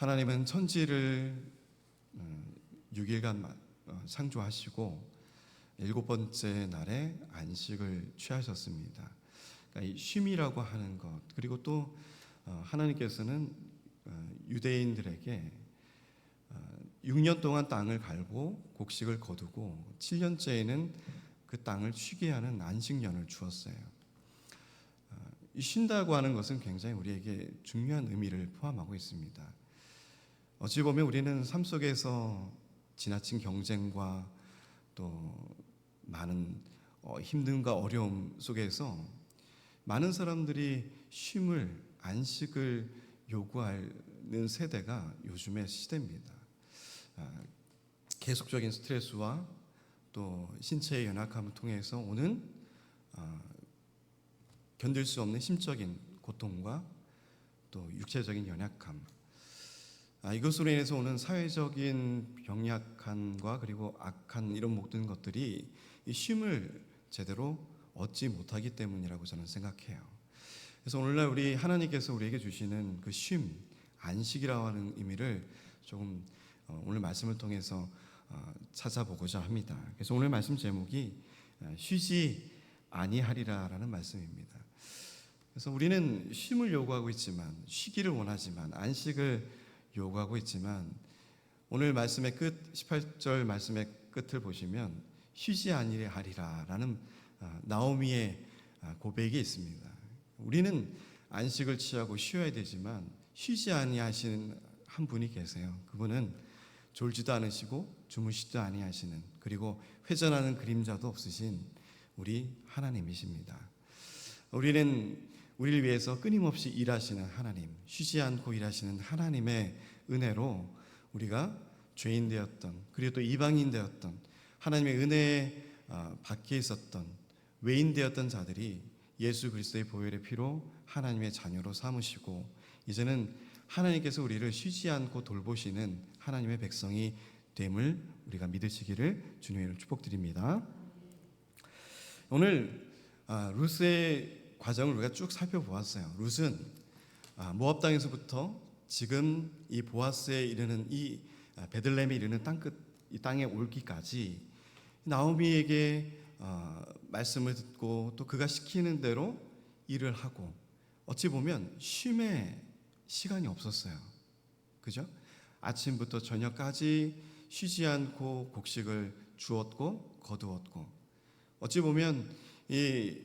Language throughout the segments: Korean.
하나님은 천지를 6일간 창조하시고 7번째 날에 안식을 취하셨습니다. 그러니까 이 쉼이라고 하는 것, 그리고 또 하나님께서는 유대인들에게 6년 동안 땅을 갈고 곡식을 거두고 7년째에는 그 땅을 쉬게 하는 안식년을 주었어요. 이 쉰다고 하는 것은 굉장히 우리에게 중요한 의미를 포함하고 있습니다. 어찌 보면 우리는 삶 속에서 지나친 경쟁과 또 많은 힘듦과 어려움 속에서 많은 사람들이 쉼을, 안식을 요구하는 세대가 요즘의 시대입니다. 계속적인 스트레스와 또 신체의 연약함을 통해서 오는 견딜 수 없는 심적인 고통과 또 육체적인 연약함, 이것으로 인해서 오는 사회적인 병약함과 그리고 악한 이런 모든 것들이 이 쉼을 제대로 얻지 못하기 때문이라고 저는 생각해요. 그래서 오늘날 우리 하나님께서 우리에게 주시는 그 쉼, 안식이라고 하는 의미를 조금 오늘 말씀을 통해서 찾아보고자 합니다. 그래서 오늘 말씀 제목이 쉬지 아니하리라라는 말씀입니다. 그래서 우리는 쉼을 요구하고 있지만, 쉬기를 원하지만, 안식을 요구하고 있지만, 오늘 말씀의 끝 18절 말씀의 끝을 보시면 쉬지 아니하리라라는 나오미의 고백이 있습니다. 우리는 안식을 취하고 쉬어야 되지만 쉬지 아니하시는 한 분이 계세요. 그분은 졸지도 않으시고 주무시지도 아니하시는, 그리고 회전하는 그림자도 없으신 우리 하나님이십니다. 우리는 우리를 위해서 끊임없이 일하시는 하나님, 쉬지 않고 일하시는 하나님의 은혜로 우리가 죄인 되었던, 그리고 또 이방인 되었던, 하나님의 은혜에 밖에 있었던 외인 되었던 자들이 예수 그리스도의 보혈의 피로 하나님의 자녀로 삼으시고, 이제는 하나님께서 우리를 쉬지 않고 돌보시는 하나님의 백성이 됨을 우리가 믿으시기를 주님의 이름으로 축복드립니다. 오늘 룻의 과정을 우리가 쭉 살펴보았어요. 룻은 모압 땅에서부터 지금 이 보아스에 이르는 이 베들레헴에 이르는 땅끝 이 땅에 올기까지 나오미에게 말씀을 듣고 또 그가 시키는 대로 일을 하고, 어찌 보면 쉼의 시간이 없었어요. 그죠? 아침부터 저녁까지 쉬지 않고 곡식을 주었고 거두었고, 어찌 보면 이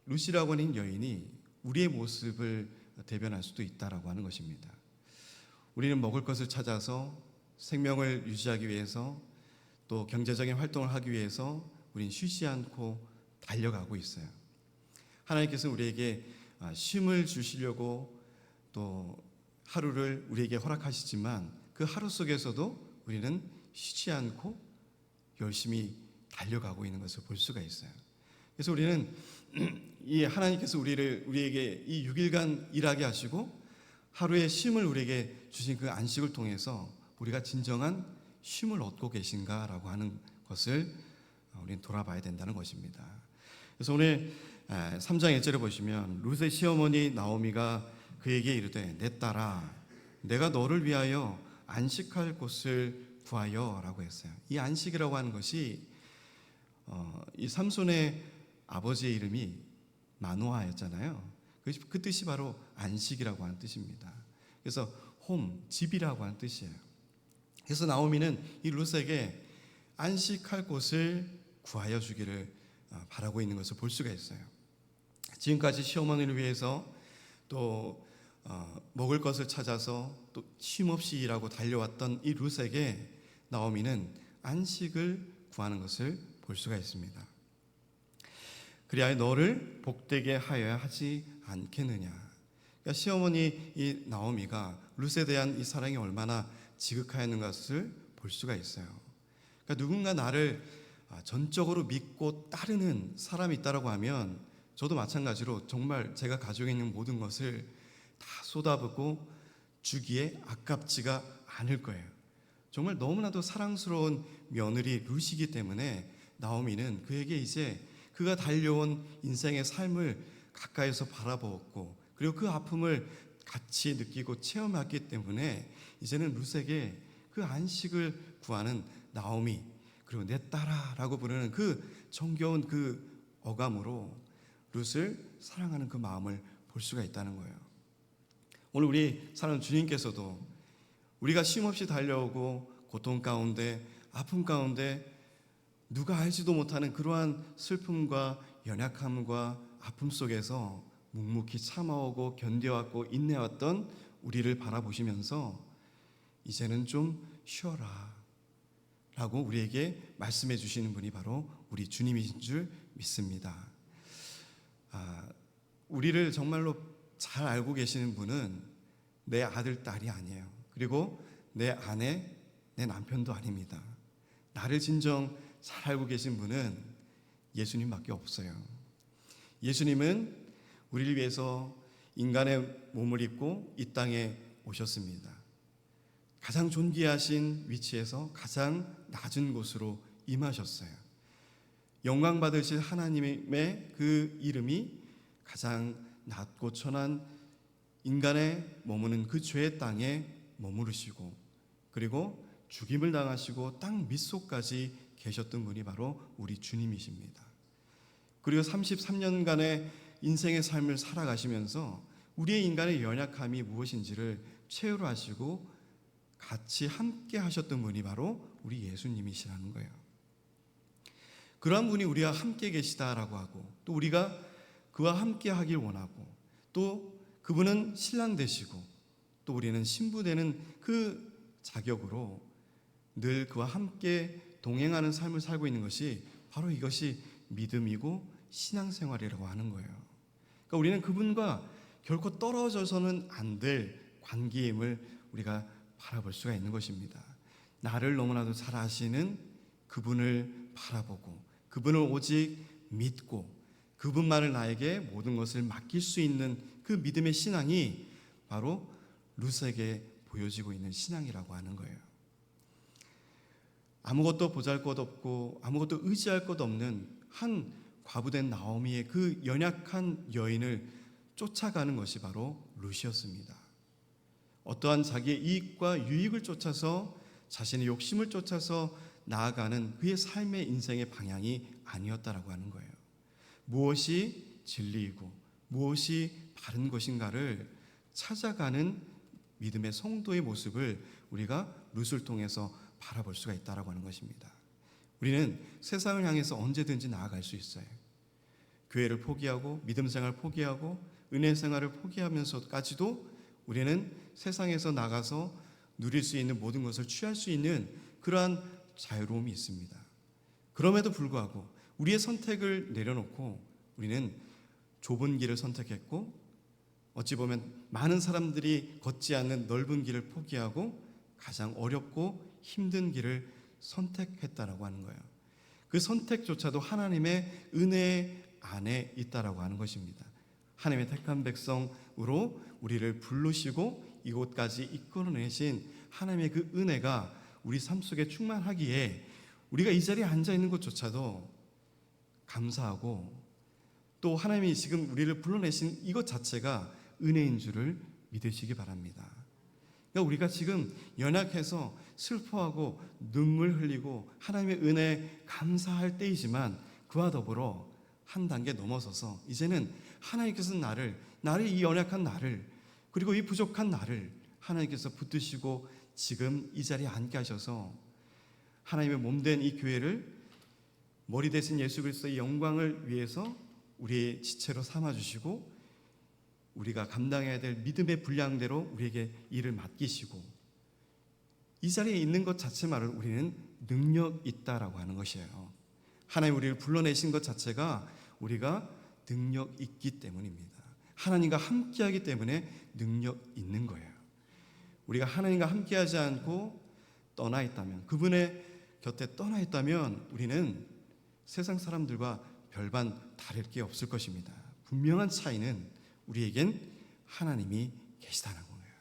룻이라고 하는 여인이 우리의 모습을 대변할 수도 있다라고 하는 것입니다. 우리는 먹을 것을 찾아서 생명을 유지하기 위해서 또 경제적인 활동을 하기 위해서 우리는 쉬지 않고 달려가고 있어요. 하나님께서 우리에게 쉼을 주시려고 또 하루를 우리에게 허락하시지만 그 하루 속에서도 우리는 쉬지 않고 열심히 달려가고 있는 것을 볼 수가 있어요. 그래서 우리는 이 하나님께서 우리에게 이 6일간 일하게 하시고 하루의 쉼을 우리에게 주신 그 안식을 통해서 우리가 진정한 쉼을 얻고 계신가라고 하는 것을 우리는 돌아봐야 된다는 것입니다. 그래서 오늘 3장 1절을 보시면 룻의 시어머니 나오미가 그에게 이르되 내 딸아 내가 너를 위하여 안식할 곳을 구하여 라고 했어요. 이 안식이라고 하는 것이 이 삼손의 아버지의 이름이 마노아였잖아요. 그 뜻이 바로 안식이라고 하는 뜻입니다. 그래서 홈, 집이라고 하는 뜻이에요. 그래서 나오미는 이 룻에게 안식할 곳을 구하여 주기를 바라고 있는 것을 볼 수가 있어요. 지금까지 시어머니를 위해서 또 먹을 것을 찾아서 또 쉼없이 일하고 달려왔던 이 룻에게 나오미는 안식을 구하는 것을 볼 수가 있습니다. 그리하여 너를 복되게 하여야 하지 않겠느냐. 그러니까 시어머니 이 나오미가 룻에 대한 이 사랑이 얼마나 지극하였는 것을 볼 수가 있어요. 그러니까 누군가 나를 전적으로 믿고 따르는 사람이 있다라고 하면 저도 마찬가지로 정말 제가 가지고 있는 모든 것을 다 쏟아붓고 주기에 아깝지가 않을 거예요. 정말 너무나도 사랑스러운 며느리 룻이기 때문에 나오미는 그에게 이제 그가 달려온 인생의 삶을 가까이서 바라보았고, 그리고 그 아픔을 같이 느끼고 체험했기 때문에 이제는 룻에게 그 안식을 구하는 나오미, 그리고 내 딸아라고 부르는 그 정겨운 그 어감으로 룻을 사랑하는 그 마음을 볼 수가 있다는 거예요. 오늘 우리 사랑하는 주님께서도 우리가 쉼없이 달려오고 고통 가운데, 아픔 가운데, 누가 알지도 못하는 그러한 슬픔과 연약함과 아픔 속에서 묵묵히 참아오고 견뎌왔고 인내왔던 우리를 바라보시면서 이제는 좀 쉬어라 라고 우리에게 말씀해 주시는 분이 바로 우리 주님이신 줄 믿습니다. 우리를 정말로 잘 알고 계시는 분은 내 아들, 딸이 아니에요. 그리고 내 아내, 내 남편도 아닙니다. 나를 진정 잘 알고 계신 분은 예수님밖에 없어요. 예수님은 우리를 위해서 인간의 몸을 입고 이 땅에 오셨습니다. 가장 존귀하신 위치에서 가장 낮은 곳으로 임하셨어요. 영광 받으실 하나님의 그 이름이 가장 낮고 천한 인간의 머무는 그 죄의 땅에 머무르시고, 그리고 죽임을 당하시고 땅 밑속까지 계셨던 분이 바로 우리 주님이십니다. 그리고 33년간의 인생의 삶을 살아가시면서 우리의 인간의 연약함이 무엇인지를 최후로 하시고 같이 함께 하셨던 분이 바로 우리 예수님이시라는 거예요. 그러한 분이 우리와 함께 계시다라고 하고, 또 우리가 그와 함께 하길 원하고, 또 그분은 신랑 되시고 또 우리는 신부 되는 그 자격으로 늘 그와 함께 동행하는 삶을 살고 있는 것이 바로 이것이 믿음이고 신앙생활이라고 하는 거예요. 그러니까 우리는 그분과 결코 떨어져서는 안 될 관계임을 우리가 바라볼 수가 있는 것입니다. 나를 너무나도 잘 아시는 그분을 바라보고 그분을 오직 믿고 그분만을 나에게 모든 것을 맡길 수 있는 그 믿음의 신앙이 바로 룻에게 보여지고 있는 신앙이라고 하는 거예요. 아무것도 보잘것없고 아무것도 의지할 것 없는 한 과부된 나오미의 그 연약한 여인을 쫓아가는 것이 바로 룻이었습니다. 어떠한 자기의 이익과 유익을 쫓아서 자신의 욕심을 쫓아서 나아가는 그의 삶의 인생의 방향이 아니었다라고 하는 거예요. 무엇이 진리이고 무엇이 바른 것인가를 찾아가는 믿음의 성도의 모습을 우리가 룻을 통해서 바라볼 수가 있다라고 하는 것입니다. 우리는 세상을 향해서 언제든지 나아갈 수 있어요. 교회를 포기하고 믿음 생활을 포기하고 은혜 생활을 포기하면서까지도 우리는 세상에서 나가서 누릴 수 있는 모든 것을 취할 수 있는 그러한 자유로움이 있습니다. 그럼에도 불구하고 우리의 선택을 내려놓고 우리는 좁은 길을 선택했고, 어찌 보면 많은 사람들이 걷지 않는 넓은 길을 포기하고 가장 어렵고 힘든 길을 선택했다라고 하는 거예요. 그 선택조차도 하나님의 은혜 안에 있다라고 하는 것입니다. 하나님의 택한 백성으로 우리를 부르시고 이곳까지 이끌어내신 하나님의 그 은혜가 우리 삶 속에 충만하기에 우리가 이 자리에 앉아 있는 것조차도 감사하고, 또 하나님이 지금 우리를 불러내신 이것 자체가 은혜인 줄을 믿으시기 바랍니다. 그러니까 우리가 지금 연약해서 슬퍼하고 눈물 흘리고 하나님의 은혜에 감사할 때이지만, 그와 더불어 한 단계 넘어서서 이제는 하나님께서 나를 이 연약한 나를, 그리고 이 부족한 나를 하나님께서 붙드시고 지금 이 자리에 앉게 하셔서 하나님의 몸된 이 교회를 머리 대신 예수 그리스도의 영광을 위해서 우리의 지체로 삼아주시고 우리가 감당해야 될 믿음의 분량대로 우리에게 일을 맡기시고 이 자리에 있는 것 자체만으로 우리는 능력 있다라고 하는 것이에요. 하나님 우리를 불러내신 것 자체가 우리가 능력 있기 때문입니다. 하나님과 함께하기 때문에 능력 있는 거예요. 우리가 하나님과 함께하지 않고 떠나 있다면, 그분의 곁에 떠나 있다면 우리는 세상 사람들과 별반 다를 게 없을 것입니다. 분명한 차이는 우리에겐 하나님이 계시다는 거예요.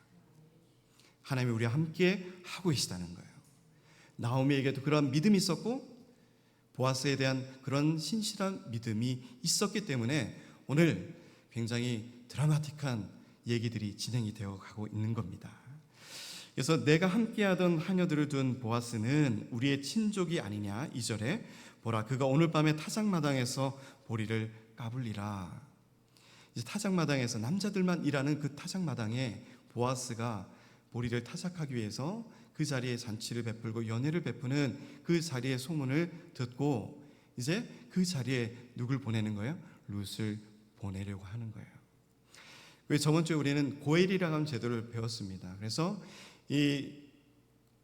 하나님이 우리와 함께 하고 계시다는 거예요. 나오미에게도 그런 믿음이 있었고 보아스에 대한 그런 신실한 믿음이 있었기 때문에 오늘 굉장히 드라마틱한 얘기들이 진행이 되어 가고 있는 겁니다. 그래서 내가 함께하던 하녀들을 둔 보아스는 우리의 친족이 아니냐. 2절에 보라 그가 오늘 밤에 타작마당에서 보리를 까불리라. 이제 타작마당에서 남자들만 일하는 그 타작마당에 보아스가 보리를 타작하기 위해서 그 자리에 잔치를 베풀고 연회를 베푸는 그 자리의 소문을 듣고 이제 그 자리에 누굴 보내는 거예요? 룻을 보내려고 하는 거예요. 저번 주에 우리는 고엘이라고 하는 제도를 배웠습니다. 그래서 이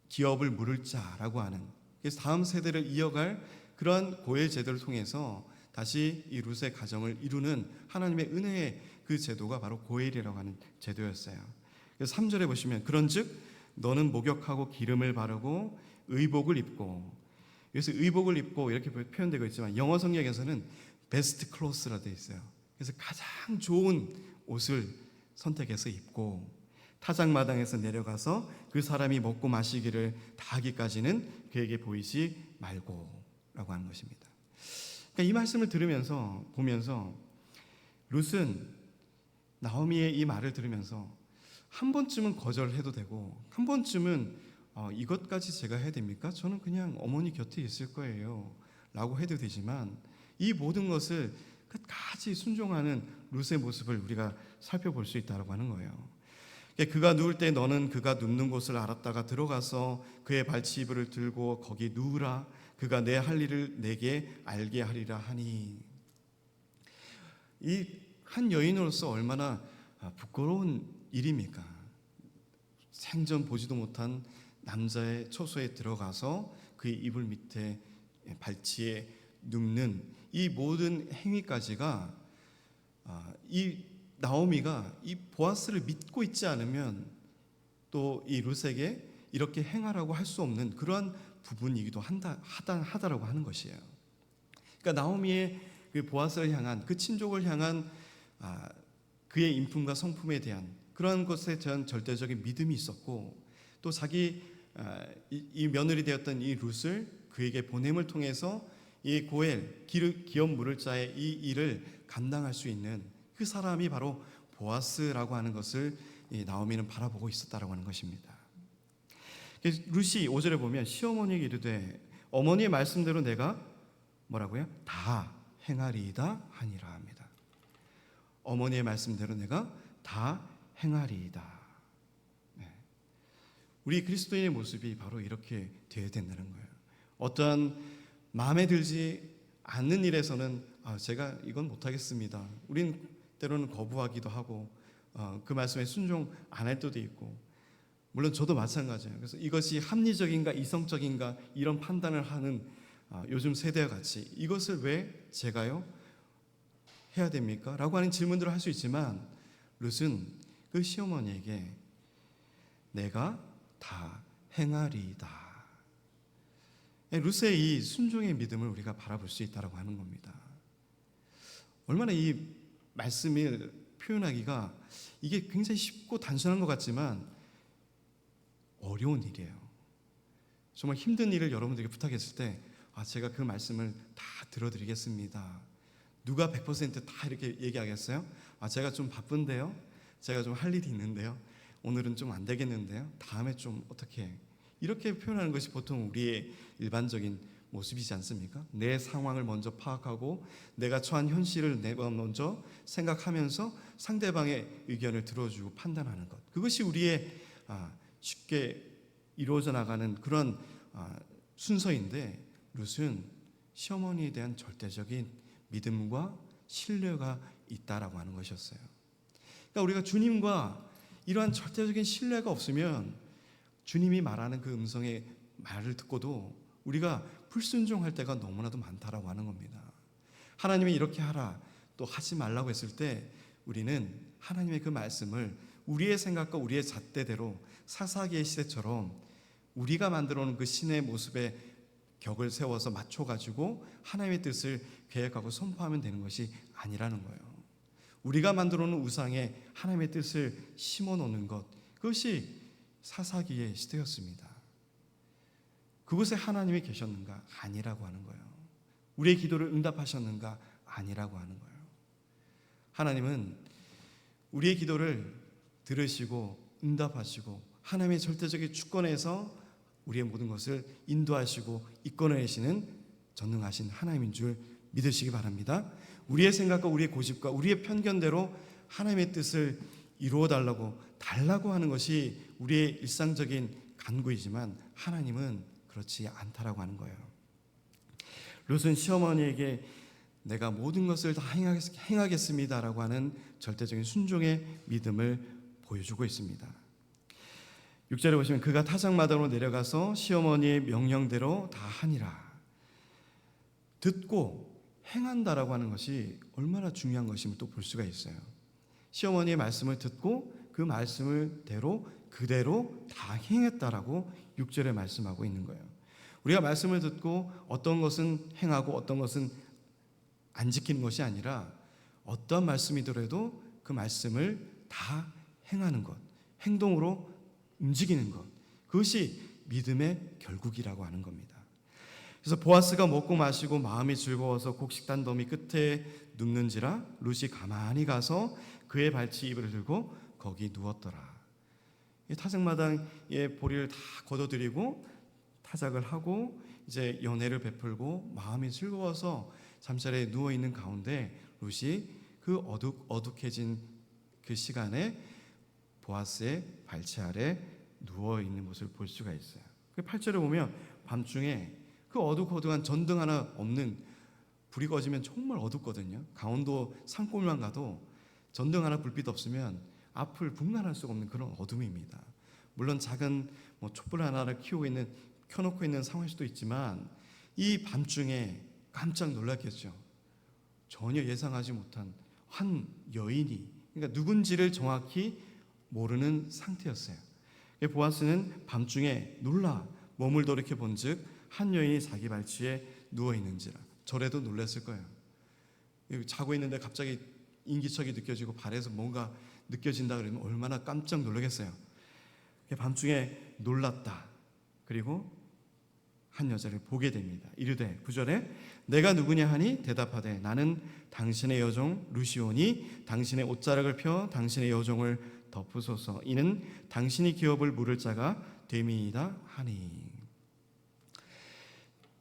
기업을 물을 자라고 하는, 그래서 다음 세대를 이어갈 그런 고엘 제도를 통해서 다시 이 룻의 가정을 이루는 하나님의 은혜의 그 제도가 바로 고엘이라고 하는 제도였어요. 그래서 3절에 보시면 그런즉 너는 목욕하고 기름을 바르고 의복을 입고, 그래서 의복을 입고 이렇게 표현되고 있지만 영어 성경에서는 베스트 클로스라 되어 있어요. 그래서 가장 좋은 옷을 선택해서 입고 타작마당에서 내려가서 그 사람이 먹고 마시기를 다 하기까지는 그에게 보이지 말고 라고 하는 것입니다. 그러니까 이 말씀을 들으면서 보면서 룻은 나오미의 이 말을 들으면서 한 번쯤은 거절해도 되고 한 번쯤은 이것까지 제가 해야 됩니까? 저는 그냥 어머니 곁에 있을 거예요 라고 해도 되지만 이 모든 것을 끝까지 순종하는 룻의 모습을 우리가 살펴볼 수 있다고 하는 거예요. 그가 누울 때 너는 그가 눕는 곳을 알았다가 들어가서 그의 발치이불을 들고 거기 누우라. 그가 내 할 일을 내게 알게 하리라 하니. 이 한 여인으로서 얼마나 부끄러운 일입니까? 생전 보지도 못한 남자의 처소에 들어가서 그의 이불 밑에 발치에 눕는 이 모든 행위까지가 이 나오미가 이 보아스를 믿고 있지 않으면 또 이 룻에게 이렇게 행하라고 할 수 없는 그러한 부분이기도 하다라고 하는 것이에요. 그러니까 나오미의 그 보아스를 향한 그 친족을 향한 그의 인품과 성품에 대한 그러한 것에 대한 절대적인 믿음이 있었고 또 자기 이 며느리 되었던 이 룻을 그에게 보냄을 통해서 이 고엘 기업 물을 자의 이 일을 감당할 수 있는 그 사람이 바로 보아스라고 하는 것을 나오미는 바라보고 있었다라고 하는 것입니다. 룻이 5절에 보면 시어머니에게 이르되 어머니의 말씀대로 내가 뭐라고요? 다 행하리이다 하니라 합니다. 어머니의 말씀대로 내가 다 행하리이다. 네. 우리 그리스도인의 모습이 바로 이렇게 되어야 된다는 거예요. 어떠한 마음에 들지 않는 일에서는 제가 이건 못하겠습니다. 우린 때로는 거부하기도 하고 그 말씀에 순종 안 할 때도 있고 물론 저도 마찬가지예요. 그래서 이것이 합리적인가 이성적인가 이런 판단을 하는 요즘 세대와 같이 이것을 왜 제가요 해야 됩니까? 라고 하는 질문들을 할 수 있지만 룻은 그 시어머니에게 내가 다 행하리이다. 룻의 이 순종의 믿음을 우리가 바라볼 수 있다고 하는 겁니다. 얼마나 이 말씀을 표현하기가 이게 굉장히 쉽고 단순한 것 같지만 어려운 일이에요. 정말 힘든 일을 여러분들에게 부탁했을 때 제가 그 말씀을 다 들어드리겠습니다. 누가 100% 이렇게 얘기하겠어요? 제가 좀 바쁜데요. 제가 좀 할 일이 있는데요. 오늘은 좀 안 되겠는데요. 다음에 좀 어떻게 이렇게 표현하는 것이 보통 우리의 일반적인 모습이지 않습니까? 내 상황을 먼저 파악하고 내가 처한 현실을 내가 먼저 생각하면서 상대방의 의견을 들어주고 판단하는 것. 그것이 우리의 쉽게 이루어져 나가는 그런 순서인데 룻은 시어머니에 대한 절대적인 믿음과 신뢰가 있다라고 하는 것이었어요. 그러니까 우리가 주님과 이러한 절대적인 신뢰가 없으면 주님이 말하는 그 음성의 말을 듣고도 우리가 불순종할 때가 너무나도 많다라고 하는 겁니다. 하나님이 이렇게 하라 또 하지 말라고 했을 때 우리는 하나님의 그 말씀을 우리의 생각과 우리의 잣대대로 사사기의 시대처럼 우리가 만들어 놓은 그 신의 모습에 격을 세워서 맞춰가지고 하나님의 뜻을 계획하고 선포하면 되는 것이 아니라는 거예요. 우리가 만들어 놓은 우상에 하나님의 뜻을 심어 놓는 것, 그것이 사사기의 시대였습니다. 그곳에 하나님이 계셨는가? 아니라고 하는 거예요. 우리의 기도를 응답하셨는가? 아니라고 하는 거예요. 하나님은 우리의 기도를 들으시고 응답하시고 하나님의 절대적인 주권에서 우리의 모든 것을 인도하시고 이끌어내시는 전능하신 하나님인 줄 믿으시기 바랍니다. 우리의 생각과 우리의 고집과 우리의 편견대로 하나님의 뜻을 이루어 달라고 하는 것이 우리의 일상적인 간구이지만 하나님은 그렇지 않다라고 하는 거예요. 룻은 시어머니에게 내가 모든 것을 다 행하겠습니다라고 하는 절대적인 순종의 믿음을 보여주고 있습니다. 6절에 보시면 그가 타작마당으로 내려가서 시어머니의 명령대로 다 하니라. 듣고 행한다라고 하는 것이 얼마나 중요한 것임을 또 볼 수가 있어요. 시어머니의 말씀을 듣고 그 말씀대로 그대로 다 행했다라고 6절에 말씀하고 있는 거예요. 우리가 말씀을 듣고 어떤 것은 행하고 어떤 것은 안 지키는 것이 아니라 어떤 말씀이더라도 그 말씀을 다 행하는 것, 행동으로 움직이는 것, 그것이 믿음의 결국이라고 하는 겁니다. 그래서 보아스가 먹고 마시고 마음이 즐거워서 곡식단 더미 끝에 눕는지라 룻이 가만히 가서 그의 발치 이불을 들고 거기 누웠더라. 타작마당의 보리를 다 거둬들이고 타작을 하고 이제 연회를 베풀고 마음이 즐거워서 잠자리에 누워 있는 가운데 룻이 그 어둑해진 그 시간에 보아스의 발치 아래 누워 있는 모습을 볼 수가 있어요. 그 8절에 보면 밤중에 그 어둑어둑한 전등 하나 없는, 불이 꺼지면 정말 어둡거든요. 강원도 산골만 가도 전등 하나 불빛 없으면 앞을 분간할 수가 없는 그런 어둠입니다. 물론 작은 촛불 하나를 켜놓고 있는 상황일 수도 있지만 이 밤중에 깜짝 놀랐겠죠. 전혀 예상하지 못한 한 여인이, 그러니까 누군지를 정확히 모르는 상태였어요. 보아스는 밤중에 놀라 몸을 돌이켜 본즉 한 여인이 자기 발치에 누워 있는지라. 저래도 놀랐을 거예요. 자고 있는데 갑자기 인기척이 느껴지고 발에서 뭔가 느껴진다 그러면 얼마나 깜짝 놀라겠어요. 밤중에 놀랐다. 그리고 한 여자를 보게 됩니다. 이르되 9절에 내가 누구냐 하니 대답하되 나는 당신의 여종 루시오니 당신의 옷자락을 펴 당신의 여종을 덮으소서. 이는 당신이 기업을 물을 자가 됨이이다 하니.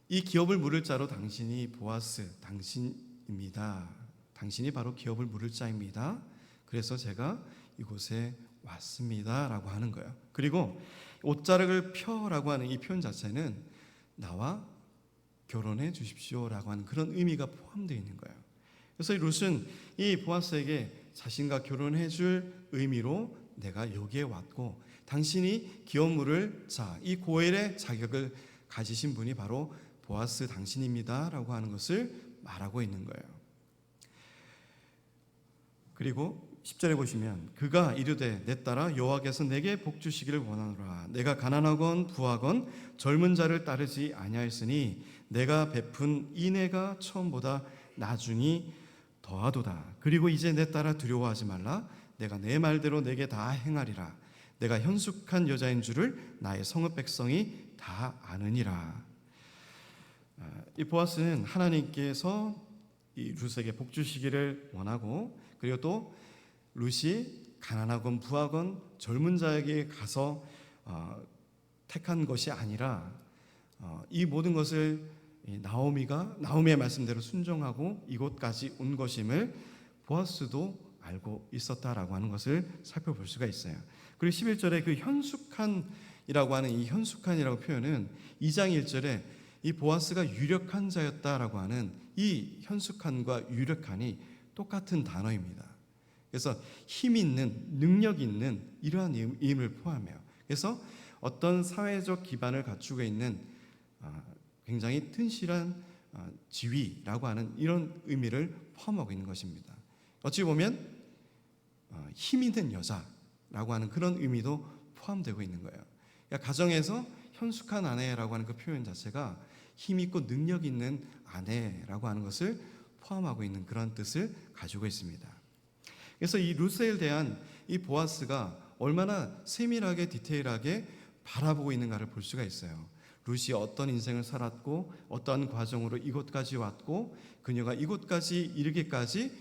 이 기업을 물을 자로 당신이 보아스 당신입니다. 당신이 바로 기업을 물을 자입니다. 그래서 제가 이곳에 왔습니다 라고 하는 거예요. 그리고 옷자락을 펴라고 하는 이 표현 자체는 나와 결혼해 주십시오 라고 하는 그런 의미가 포함되어 있는 거예요. 그래서 이 룻은 이 보아스에게 자신과 결혼해 줄 의미로 내가 여기에 왔고 당신이 기업 물을 자, 이 고엘의 자격을 가지신 분이 바로 보아스 당신입니다 라고 하는 것을 말하고 있는 거예요. 그리고 10절에 보시면 그가 이르되 내 딸아 여호와께서 내게 복 주시기를 원하노라. 내가 가난하건 부하건 젊은 자를 따르지 아니하였으니 내가 베푼 인애가 처음보다 나중이 더하도다. 그리고 이제 내 딸아 두려워하지 말라. 내가 내 말대로 내게 다 행하리라. 내가 현숙한 여자인 줄을 나의 성읍 백성이 다 아느니라. 이 보아스는 하나님께서 이 룻에게 복 주시기를 원하고, 그리고 또 룻이 가난하건 부하건 젊은 자에게 가서 택한 것이 아니라 이 모든 것을 나오미의 말씀대로 순종하고 이곳까지 온 것임을 보아스도 알고 있었다라고 하는 것을 살펴볼 수가 있어요. 그리고 11절에 그 현숙한이라고 하는 이 현숙한이라고 표현은 2장 1절에 이 보아스가 유력한 자였다라고 하는 이 현숙한과 유력한이 똑같은 단어입니다. 그래서 힘 있는, 능력 있는 이러한 의미를 포함해요. 그래서 어떤 사회적 기반을 갖추고 있는 굉장히 튼실한 지위라고 하는 이런 의미를 포함하고 있는 것입니다. 어찌 보면 힘 있는 여자라고 하는 그런 의미도 포함되고 있는 거예요. 그러니까 가정에서 현숙한 아내라고 하는 그 표현 자체가 힘 있고 능력 있는 아내라고 하는 것을 포함하고 있는 그런 뜻을 가지고 있습니다. 그래서 이 룻에 대한 이 보아스가 얼마나 세밀하게 디테일하게 바라보고 있는가를 볼 수가 있어요. 룻이 어떤 인생을 살았고 어떠한 과정으로 이곳까지 왔고 그녀가 이곳까지 이르기까지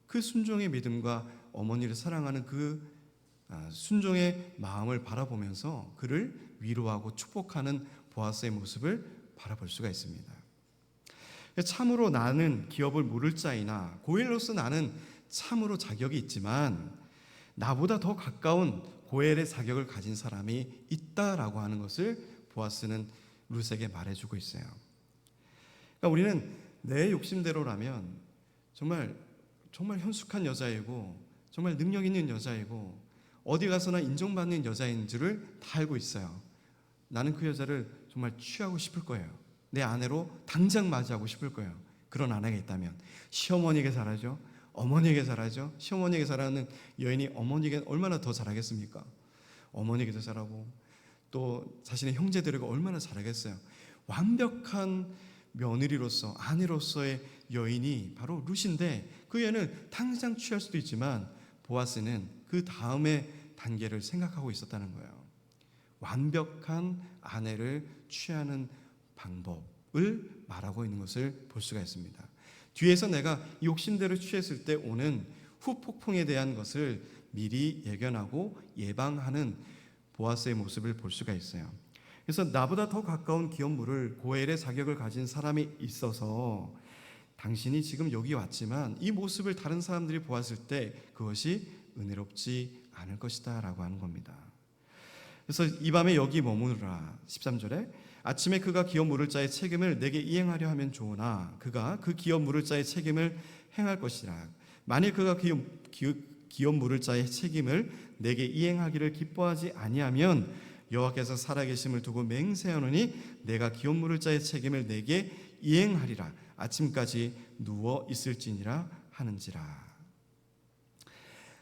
그 순종의 믿음과 어머니를 사랑하는 그 순종의 마음을 바라보면서 그를 위로하고 축복하는 보아스의 모습을 바라볼 수가 있습니다. 참으로 나는 기업을 물을 자이나 고엘로서 나는 참으로 자격이 있지만 나보다 더 가까운 고엘의 자격을 가진 사람이 있다라고 하는 것을 보아스는 룻에게 말해주고 있어요. 그러니까 우리는 내 욕심대로라면 정말 현숙한 여자이고 정말 능력 있는 여자이고 어디 가서나 인정받는 여자인 줄을 다 알고 있어요. 나는 그 여자를 정말 취하고 싶을 거예요. 내 아내로 당장 맞이하고 싶을 거예요. 그런 아내가 있다면 시어머니에게 잘하죠. 어머니에게 잘하죠. 시어머니에게 잘하는 여인이 어머니에게 얼마나 더 잘하겠습니까? 어머니에게도 잘하고 또 자신의 형제들에게 얼마나 잘하겠어요. 완벽한 며느리로서 아내로서의 여인이 바로 룻인데 그 여인을 당장 취할 수도 있지만 보아스는 그 다음의 단계를 생각하고 있었다는 거예요. 완벽한 아내를 취하는 방법을 말하고 있는 것을 볼 수가 있습니다. 뒤에서 내가 욕심대로 취했을 때 오는 후폭풍에 대한 것을 미리 예견하고 예방하는 보아스의 모습을 볼 수가 있어요. 그래서 나보다 더 가까운 기업물을 고엘의 자격을 가진 사람이 있어서 당신이 지금 여기 왔지만 이 모습을 다른 사람들이 보았을 때 그것이 은혜롭지 않을 것이다 라고 하는 겁니다. 그래서 이 밤에 여기 머무르라. 13절에 아침에 그가 기업 물을 자의 책임을 내게 이행하려 하면 좋으나 그가 그 기업 물을 자의 책임을 행할 것이라. 만일 그가 기업 물을 자의 책임을 내게 이행하기를 기뻐하지 아니하면 여호와께서 살아계심을 두고 맹세하노니 내가 기업 물을 자의 책임을 내게 이행하리라. 아침까지 누워 있을지니라 하는지라.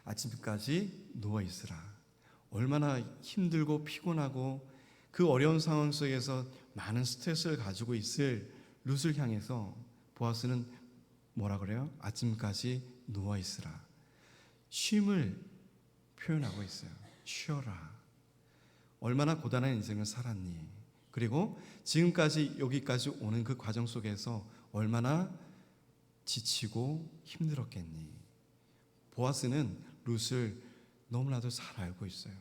아침까지 누워 있으라. 얼마나 힘들고 피곤하고 그 어려운 상황 속에서 많은 스트레스를 가지고 있을 룻을 향해서 보아스는 뭐라 그래요? 아침까지 누워 있으라. 쉼을 표현하고 있어요. 쉬어라. 얼마나 고단한 인생을 살았니? 그리고 지금까지 여기까지 오는 그 과정 속에서 얼마나 지치고 힘들었겠니? 보아스는 룻을 너무나도 잘 알고 있어요.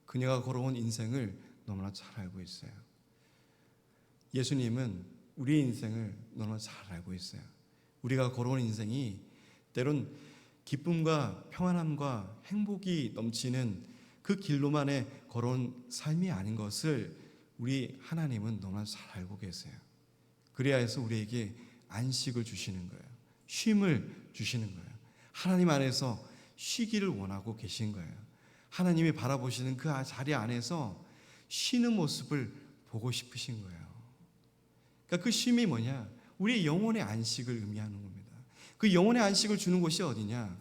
그녀가 걸어온 인생을 너무나 잘 알고 있어요. 예수님은 우리의 인생을 너무나 잘 알고 있어요. 우리가 걸어온 인생이 때론 기쁨과 평안함과 행복이 넘치는 그 길로만에 걸어온 삶이 아닌 것을 우리 하나님은 너무나 잘 알고 계세요. 그래야 해서 우리에게 안식을 주시는 거예요. 쉼을 주시는 거예요. 하나님 안에서 쉬기를 원하고 계신 거예요. 하나님이 바라보시는 그 자리 안에서 쉬는 모습을 보고 싶으신 거예요. 그러니까 그 쉼이 뭐냐? 우리의 영혼의 안식을 의미하는 겁니다. 그 영혼의 안식을 주는 곳이 어디냐?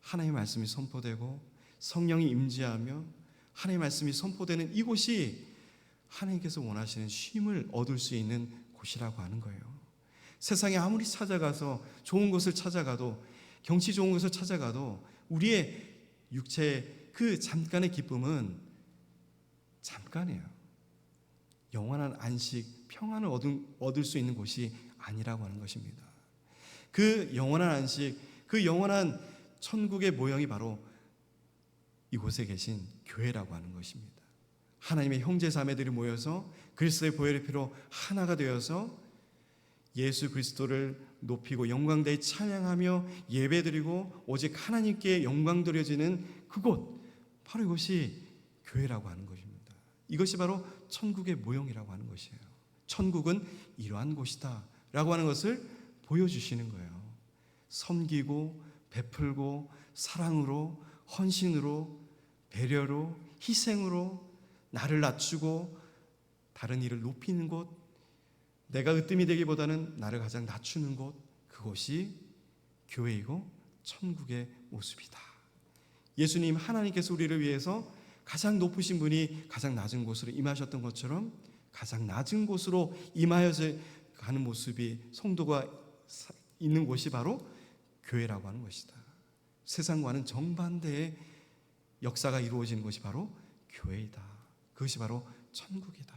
하나님의 말씀이 선포되고 성령이 임재하며 하나님의 말씀이 선포되는 이곳이 하나님께서 원하시는 쉼을 얻을 수 있는 곳이라고 하는 거예요. 세상에 아무리 찾아가서 좋은 곳을 찾아가도 경치 좋은 곳을 찾아가도 우리의 육체의 그 잠깐의 기쁨은 잠깐이에요. 영원한 안식, 평안을 얻을 수 있는 곳이 아니라고 하는 것입니다. 그 영원한 안식, 그 영원한 천국의 모형이 바로 이곳에 계신 교회라고 하는 것입니다. 하나님의 형제 자매들이 모여서 그리스도의 보혈의 피로 하나가 되어서 예수 그리스도를 높이고 영광되이 찬양하며 예배드리고 오직 하나님께 영광 드려지는 그곳, 바로 이것이 교회라고 하는 것입니다. 이것이 바로 천국의 모형이라고 하는 것이에요. 천국은 이러한 곳이다 라고 하는 것을 보여주시는 거예요. 섬기고 베풀고 사랑으로 헌신으로 배려로 희생으로 나를 낮추고 다른 이를 높이는 곳, 내가 으뜸이 되기보다는 나를 가장 낮추는 곳, 그것이 교회이고 천국의 모습이다. 예수님 하나님께서 우리를 위해서 가장 높으신 분이 가장 낮은 곳으로 임하셨던 것처럼 가장 낮은 곳으로 임하여 가는 모습이 성도가 있는 곳이 바로 교회라고 하는 것이다. 세상과는 정반대의 역사가 이루어지는 것이 바로 교회이다. 그것이 바로 천국이다.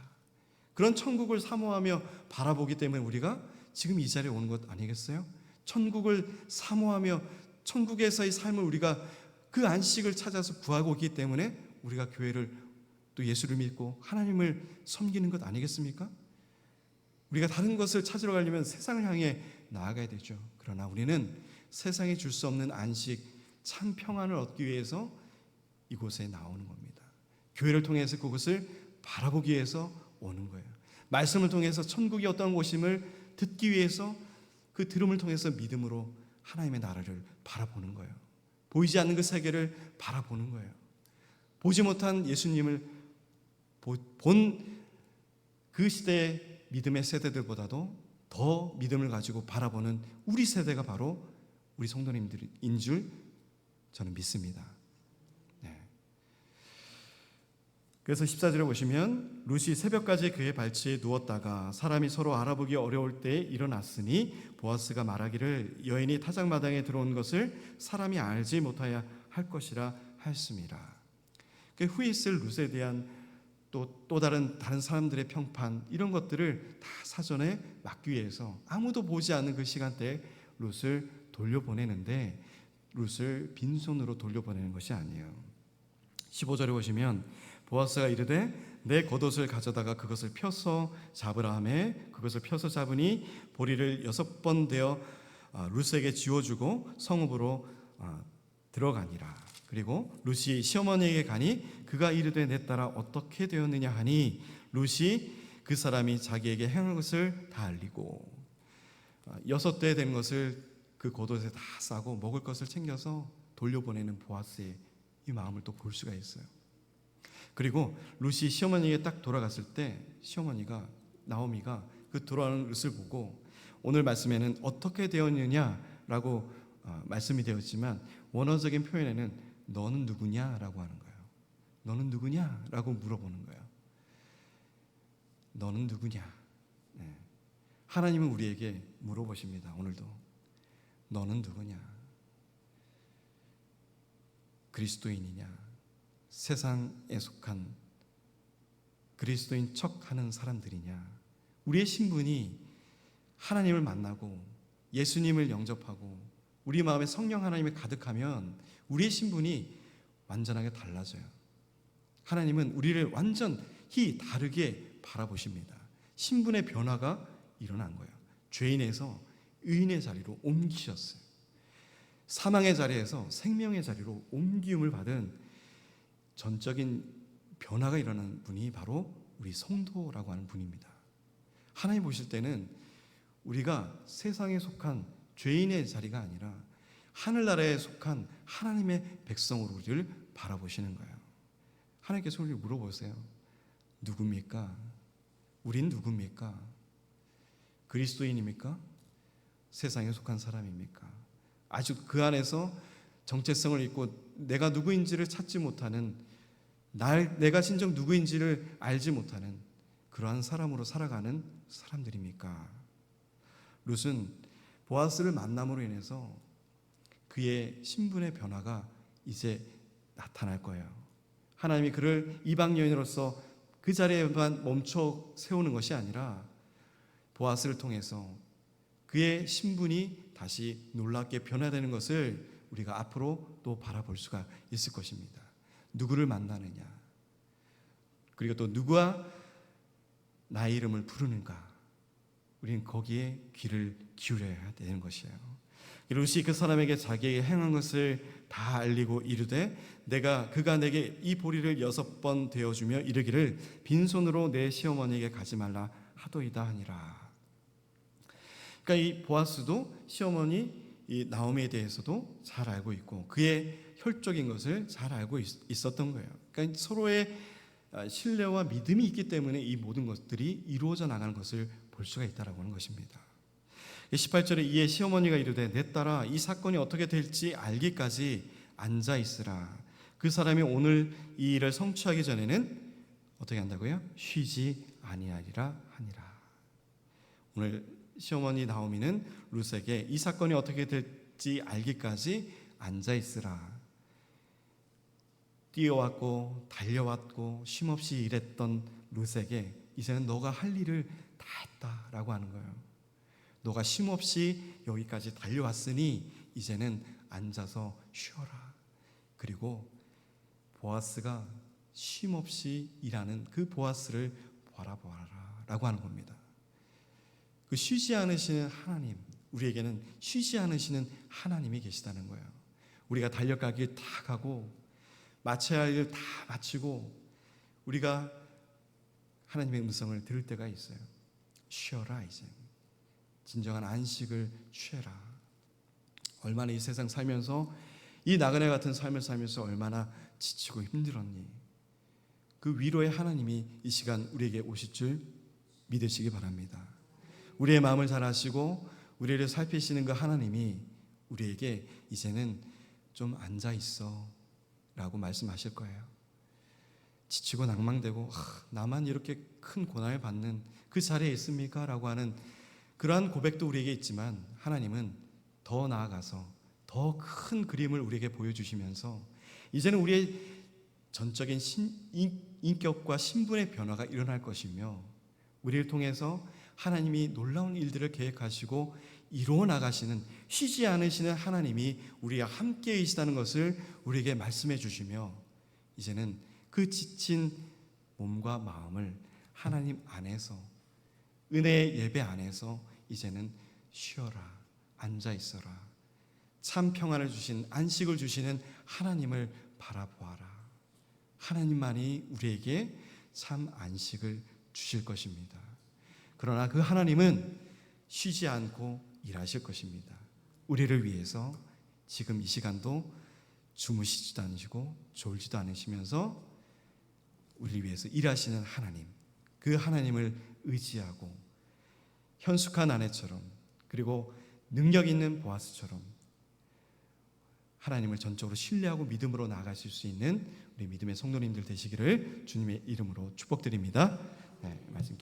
그런 천국을 사모하며 바라보기 때문에 우리가 지금 이 자리에 오는 것 아니겠어요? 천국을 사모하며 천국에서의 삶을 우리가 그 안식을 찾아서 구하고 있기 때문에 우리가 교회를 또 예수를 믿고 하나님을 섬기는 것 아니겠습니까? 우리가 다른 것을 찾으러 가려면 세상을 향해 나아가야 되죠. 그러나 우리는 세상이 줄 수 없는 안식, 참 평안을 얻기 위해서 이곳에 나오는 겁니다. 교회를 통해서 그곳을 바라보기 위해서 오는 거예요. 말씀을 통해서 천국이 어떤 곳임을 듣기 위해서 그 들음을 통해서 믿음으로 하나님의 나라를 바라보는 거예요. 보이지 않는 그 세계를 바라보는 거예요. 보지 못한 예수님을 본 그 시대의 믿음의 세대들보다도 더 믿음을 가지고 바라보는 우리 세대가 바로 우리 성도님들인 줄 저는 믿습니다. 네. 그래서 14절에 보시면 룻이 새벽까지 그의 발치에 누웠다가 사람이 서로 알아보기 어려울 때에 일어났으니 보아스가 말하기를 여인이 타작마당에 들어온 것을 사람이 알지 못하여 할 것이라 하였습니다. 그 후에 있을 룻에 대한 또 다른 사람들의 평판 이런 것들을 다 사전에 막기 위해서 아무도 보지 않는 그 시간대에 룻을 돌려보내는데 룻을 빈손으로 돌려보내는 것이 아니에요. 15절에 보시면 보아스가 이르되 내 겉옷을 가져다가 그것을 펴서 잡으라 하매 그것을 펴서 잡으니 보리를 6번 되어 룻에게 지워주고 성읍으로 들어가니라. 그리고 룻이 시어머니에게 가니 그가 이르되 내 딸아 어떻게 되었느냐 하니 룻이 그 사람이 자기에게 행한 것을 다 알리고 6대 된 것을 그 겉옷에 다 싸고 먹을 것을 챙겨서 돌려보내는 보아스의 이 마음을 또 볼 수가 있어요. 그리고 룻이 시어머니에게 딱 돌아갔을 때 시어머니가 나오미가 그 돌아오는 룻을 보고 오늘 말씀에는 어떻게 되었느냐라고 말씀이 되었지만 원어적인 표현에는 너는 누구냐라고 하는 거예요. 너는 누구냐라고 물어보는 거예요. 너는 누구냐? 네. 하나님은 우리에게 물어보십니다. 오늘도 너는 누구냐? 그리스도인이냐? 세상에 속한 그리스도인 척하는 사람들이냐? 우리의 신분이 하나님을 만나고 예수님을 영접하고 우리 마음에 성령 하나님이 가득하면 우리의 신분이 완전하게 달라져요. 하나님은 우리를 완전히 다르게 바라보십니다. 신분의 변화가 일어난 거예요. 죄인에서 의인의 자리로 옮기셨어요. 사망의 자리에서 생명의 자리로 옮기움을 받은 전적인 변화가 일어난 분이 바로 우리 성도라고 하는 분입니다. 하나님 보실 때는 우리가 세상에 속한 죄인의 자리가 아니라 하늘나라에 속한 하나님의 백성으로 우리를 바라보시는 거예요. 하나님께서 우리를 물어보세요. 누굽니까? 우린 누굽니까? 그리스도인입니까? 세상에 속한 사람입니까? 아주 그 안에서 정체성을 잃고 내가 누구인지를 찾지 못하는 내가 진정 누구인지를 알지 못하는 그러한 사람으로 살아가는 사람들입니까? 룻은 보아스를 만남으로 인해서 그의 신분의 변화가 이제 나타날 거예요. 하나님이 그를 이방 여인으로서 그 자리에만 멈춰 세우는 것이 아니라 보아스를 통해서 그의 신분이 다시 놀랍게 변화되는 것을 우리가 앞으로 또 바라볼 수가 있을 것입니다. 누구를 만나느냐, 그리고 또 누구와 나의 이름을 부르는가, 우리는 거기에 귀를 기울여야 되는 것이에요. 룻이 그 사람에게 자기에게 행한 것을 다 알리고 이르되 그가 내게 이 보리를 6번 되어주며 이르기를 빈손으로 내 시어머니에게 가지 말라 하도이다 하니라. 그러니까 이 보아스도 시어머니 이 나오미에 대해서도 잘 알고 있고 그의 혈족인 것을 잘 알고 있었던 거예요. 그러니까 서로의 신뢰와 믿음이 있기 때문에 이 모든 것들이 이루어져 나가는 것을 볼 수가 있다라고 하는 것입니다. 18절에 이에 시어머니가 이르되 내 딸아 이 사건이 어떻게 될지 알기까지 앉아 있으라. 그 사람이 오늘 이 일을 성취하기 전에는 어떻게 한다고요? 쉬지 아니하리라 하니라. 오늘 시어머니 나오미는 룻에게 이 사건이 어떻게 될지 알기까지 앉아 있으라. 뛰어왔고 달려왔고 쉼없이 일했던 룻에게 이제는 너가 할 일을 다 했다라고 하는 거예요. 너가 쉼없이 여기까지 달려왔으니 이제는 앉아서 쉬어라. 그리고 보아스가 쉼없이 일하는 그 보아스를 바라보아라 라고 하는 겁니다. 그 쉬지 않으시는 하나님, 우리에게는 쉬지 않으시는 하나님이 계시다는 거예요. 우리가 달려갈 길 다 가고 마쳐야 할 일 다 마치고 우리가 하나님의 음성을 들을 때가 있어요. 쉬어라, 이제 진정한 안식을 취해라. 얼마나 이 세상 살면서 이 나그네 같은 삶을 살면서 얼마나 지치고 힘들었니. 그 위로의 하나님이 이 시간 우리에게 오실 줄 믿으시기 바랍니다. 우리의 마음을 잘 아시고 우리를 살피시는 그 하나님이 우리에게 이제는 좀 앉아 있어 라고 말씀하실 거예요. 지치고 낭망되고 나만 이렇게 큰 고난을 받는 그 자리에 있습니까? 라고 하는 그러한 고백도 우리에게 있지만 하나님은 더 나아가서 더 큰 그림을 우리에게 보여주시면서 이제는 우리의 전적인 인격과 신분의 변화가 일어날 것이며 우리를 통해서 하나님이 놀라운 일들을 계획하시고 이루어 나가시는 쉬지 않으시는 하나님이 우리와 함께 계시다는 것을 우리에게 말씀해 주시며 이제는 그 지친 몸과 마음을 하나님 안에서 은혜의 예배 안에서 이제는 쉬어라, 앉아 있어라. 참 평안을 주신 안식을 주시는 하나님을 바라보아라. 하나님만이 우리에게 참 안식을 주실 것입니다. 그러나 그 하나님은 쉬지 않고 일하실 것입니다. 우리를 위해서 지금 이 시간도 주무시지도 않으시고 졸지도 않으시면서 우리를 위해서 일하시는 하나님, 그 하나님을 의지하고 현숙한 아내처럼 그리고 능력 있는 보아스처럼 하나님을 전적으로 신뢰하고 믿음으로 나아가실 수 있는 우리 믿음의 성도님들 되시기를 주님의 이름으로 축복드립니다. 네,